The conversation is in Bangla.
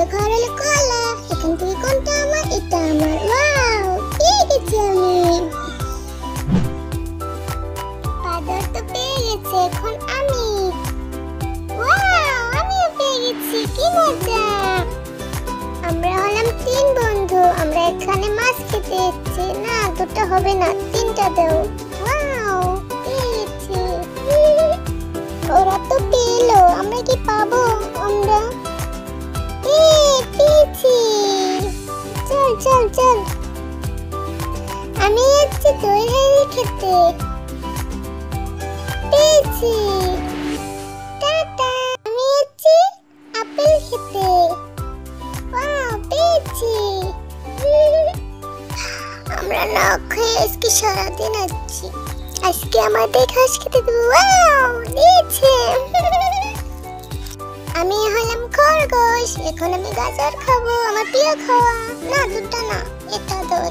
দেখো আর হলো কলা। এখান থেকে কোনটা আমার? এটা আমার। ওয়াও, পেয়ে গেছি আমি। বাদর তো পেয়ে গেছে, এখন আমি। ওয়াও, আমিও পেয়ে গেছি, কি মজা। আমরা হলাম 3 বন্ধু। আমরা এখানে মাছ খেতে এসেছি। না, 2টা হবে না, 3টা দাও। ওয়াও, পেয়েছি। ওরা তো পেলো, আমরা কি পাবো? আমরা পেয়েছি। চল চল চল, আমি যাচ্ছি দই খেতে। পেয়েছি। টাটা। আমি যাচ্ছি আপেল খেতে। ওয়াও, পেয়েছি। আমরা না খেয়ে আজকে সারাদিন আছি। আজকে আমাদের ঘাস খেতে দেবো। ওয়াও, দিয়েছে। আমি হলাম খরগোশ। এখন আমি গাজর খাবো, আমার প্রিয় খাওয়া। না, 2টা না, এটা দাও।